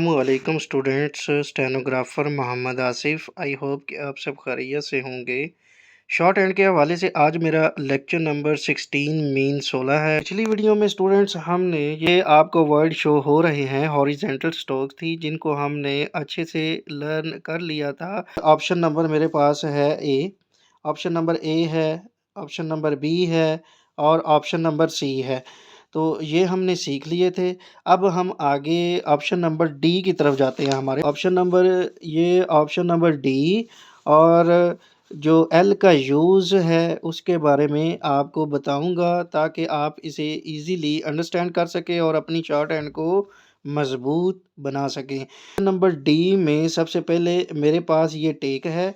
वालेकुम students, stenographer Mohammad Asif. I hope कि आप सब खैरियत से होंगे। शॉर्ट हैंड के हवाले से आज मेरा लेक्चर नंबर 16 मीन 16 है। पिछली वीडियो में स्टूडेंट्स हमने ये आपको वर्ड शो हो रहे हैं, हॉरिजेंटल स्ट्रोक थी जिनको हमने अच्छे से लर्न कर लिया था। ऑप्शन नंबर मेरे पास है ए, ऑप्शन नंबर ए है, ऑप्शन नंबर बी है और ऑप्शन नंबर सी है। तो ये हमने सीख लिए थे। अब हम आगे ऑप्शन नंबर डी की तरफ जाते हैं। हमारे ऑप्शन नंबर डी और जो एल का यूज़ है उसके बारे में आपको बताऊंगा ताकि आप इसे इजीली अंडरस्टैंड कर सकें और अपनी शॉर्ट हैंड को मज़बूत बना सकें। नंबर डी में सबसे पहले मेरे पास ये टेक है: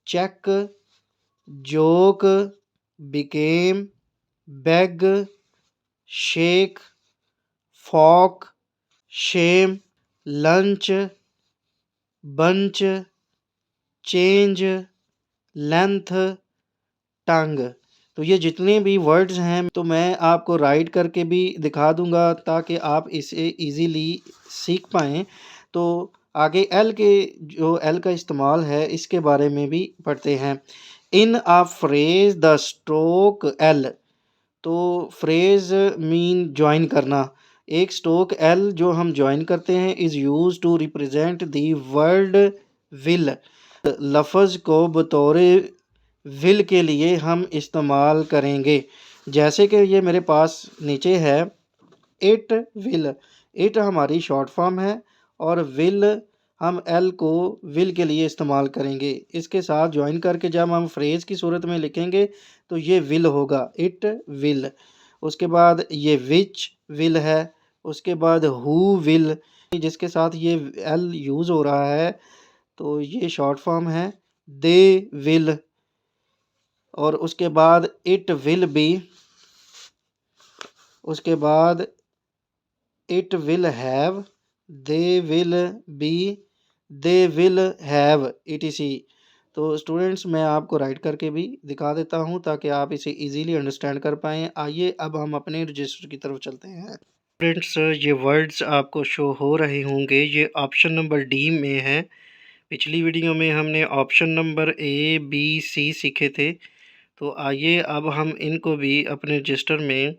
check, joke, became, beg, shake, folk, shame, lunch, bunch, change, length, tongue. तो ये जितने भी वर्ड्स हैं तो मैं आपको राइट करके भी दिखा दूंगा ताकि आप इसे इजीली सीख पाएँ। तो आगे जो एल का इस्तेमाल है इसके बारे में भी पढ़ते हैं। In a phrase the stroke L, तो फ्रेज मीन जॉइन करना। एक स्ट्रोक एल जो हम जॉइन करते हैं is used to represent the word will. लफ्ज़ को बतौर विल के लिए हम इस्तेमाल करेंगे। जैसे कि ये मेरे पास नीचे है, इट विल। इट हमारी शॉर्ट फॉर्म है और विल हम एल को विल के लिए इस्तेमाल करेंगे। इसके साथ जॉइन करके जब हम फ्रेज़ की सूरत में लिखेंगे तो ये विल होगा, इट विल। उसके बाद ये विच विल है। उसके बाद हु विल, जिसके साथ ये एल यूज़ हो रहा है तो ये शॉर्ट फॉर्म है दे विल। और उसके बाद इट विल बी, उसके बाद it will have, they will be, they will have, etc. तो स्टूडेंट्स मैं आपको राइट करके भी दिखा देता हूँ ताकि आप इसे इजीली अंडरस्टैंड कर पाएँ। आइए अब हम अपने रजिस्टर की तरफ चलते हैं। स्टूडेंट्स ये वर्ड्स आपको शो हो रहे होंगे, ये ऑप्शन नंबर डी में है। पिछली वीडियो में हमने option number A B C सीखे थे। तो आइए अब हम इनको भी अपने रजिस्टर में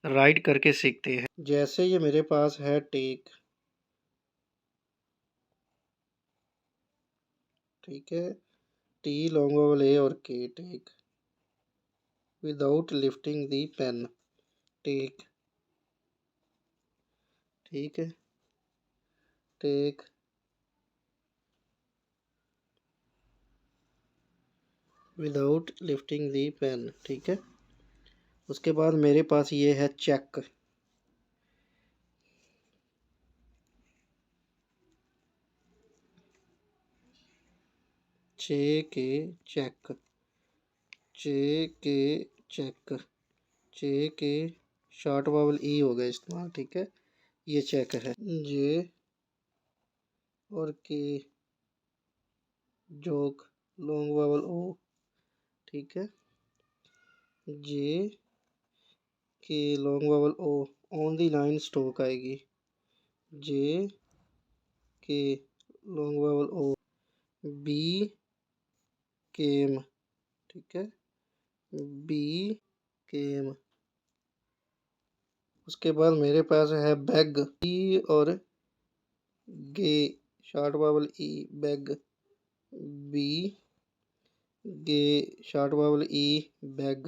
राइट करके सीखते हैं। जैसे ये मेरे पास है टेक, ठीक है, टी लॉन्ग वोवेल ए और के, टेक विदाउट लिफ्टिंग दी पेन, टेक, ठीक है, टेक, विदाउट लिफ्टिंग दी पेन, ठीक है। उसके बाद मेरे पास ये है चेक, चे के चेक, चे के चेक, चे के शॉर्ट वावल ई हो गया इस्तेमाल, ठीक है, ये चेक है। जे और के जोक लॉन्ग वावल ओ, ठीक है, J K long vowel O on the line stroke आएगी, J K long vowel O, B came, ठीक है, बी केम। उसके बाद मेरे पास है बैग, ई और G short vowel E, bag, B G short vowel E, bag,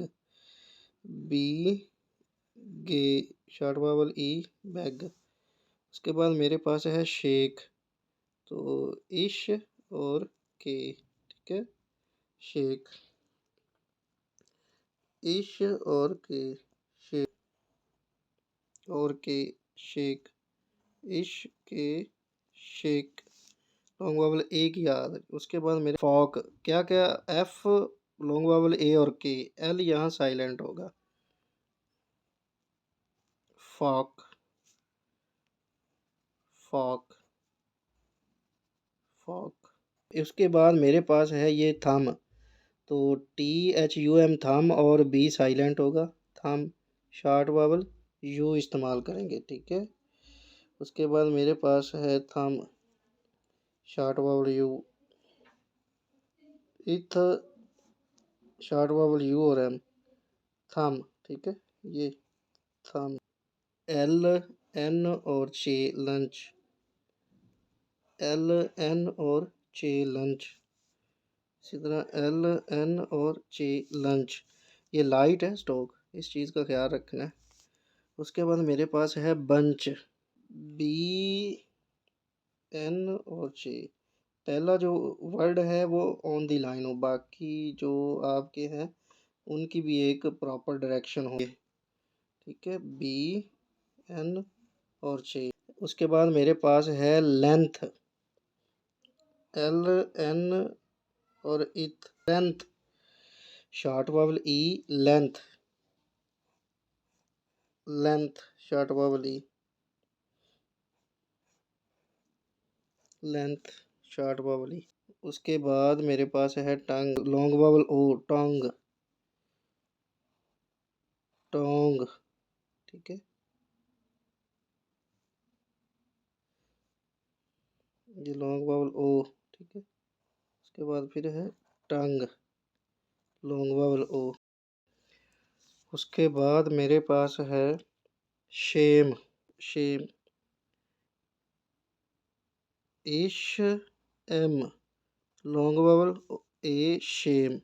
B G short vowel E, bag. उसके बाद मेरे पास है शेक, तो इश और के, ठीक है, शेक, इश और के, शेक और के, शेक, इश के शेक, लॉन्ग वावल ए की याद। उसके बाद मेरे फॉक, क्या क्या, एफ लॉन्ग वावल ए और के, एल यहाँ साइलेंट होगा, फॉक, फॉक, फॉक। इसके बाद मेरे पास है ये थम, तो टी एच यू एम थम और बी साइलेंट होगा, थम, शॉर्ट वावल यू इस्तेमाल करेंगे, ठीक है। उसके बाद मेरे पास है थम, शॉर्ट वावल यू, इथ, शॉर्ट वावल यू और एम, थम, ठीक है, ये थम। एल, एन और चे, लंच, एल, एन और चे, लंच। इसी तरह एल, एन और चे, लंच। ये लाइट है स्टॉक, इस चीज़ का ख्याल रखना है। उसके बाद मेरे पास है बंच, बी, एन और चे। पहला जो वर्ड है वो ऑन दी लाइन हो, बाकी जो आपके हैं उनकी भी एक प्रॉपर डायरेक्शन हो, ठीक है, बी, एन और चे। उसके बाद मेरे पास है लेंथ, एल, एन और इथ, लेंथ, शॉर्ट वावल ई, लेंथ, लेंथ, शॉर्ट वावल ई, लेंथ, शॉर्ट वावल ई। उसके बाद मेरे पास है टंग, लॉन्ग वावल ओ, टंग, टोंग, ठीक है, ये लॉन्ग वावल ओ, ठीक है। उसके बाद फिर है टंग, लॉन्ग वावल ओ। उसके बाद मेरे पास है शेम, शेम, इश, एम, लॉन्ग वावल ए, शेम,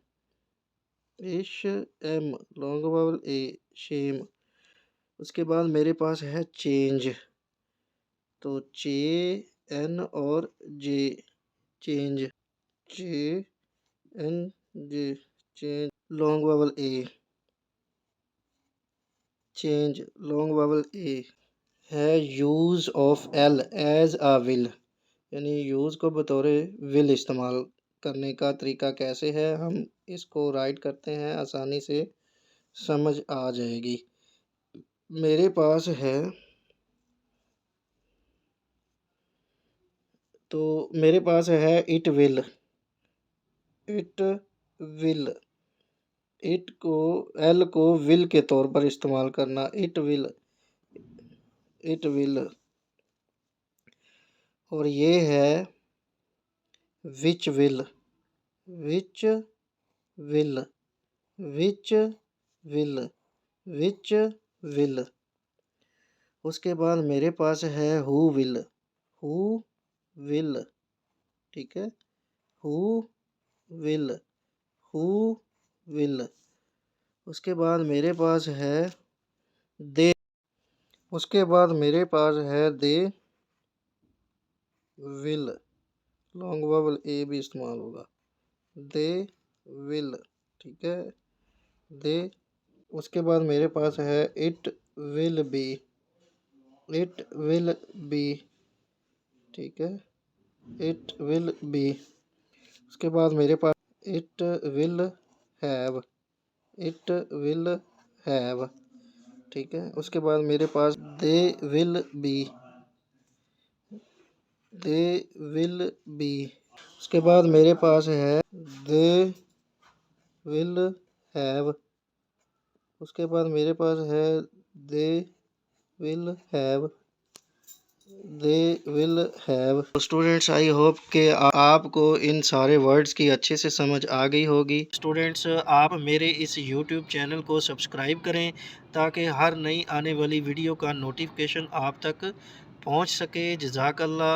इश, एम, लॉन्ग वावल ए, शेम। उसके बाद मेरे पास है चेंज, तो चे, एन और J, change, J, N, J, change, long vowel A, change, long vowel A. है यूज़ ऑफ एल एज आ विल, यानी यूज़ को बतौर विल इस्तेमाल करने का तरीका कैसे है, हम इसको राइट करते हैं, आसानी से समझ आ जाएगी। मेरे पास है, तो मेरे पास है it will, it will, it को, एल को विल के तौर पर इस्तेमाल करना, इट विल, इट विल। और ये है which will, which will, which will, which will. उसके बाद मेरे पास है हु विल, हु विल, ठीक है, हु विल, हु विल। उसके बाद मेरे पास है दे, उसके बाद मेरे पास है दे विल, लॉन्ग वावल ए भी इस्तेमाल होगा, दे विल, ठीक है, दे। उसके बाद मेरे पास है it will be, it will be, ठीक है, इट विल बी। उसके बाद मेरे पास it will have, it will have, ठीक है। उसके बाद मेरे पास they will be, they will be. उसके बाद मेरे पास है दे विल हैव, उसके बाद मेरे पास है they will have, they will have. Students I hope कि आपको इन सारे वर्ड्स की अच्छे से समझ आ गई होगी। स्टूडेंट्स आप मेरे इस यूट्यूब चैनल को सब्सक्राइब करें ताकि हर नई आने वाली वीडियो का नोटिफिकेशन आप तक पहुंच सके। जज़ाकल्लाह।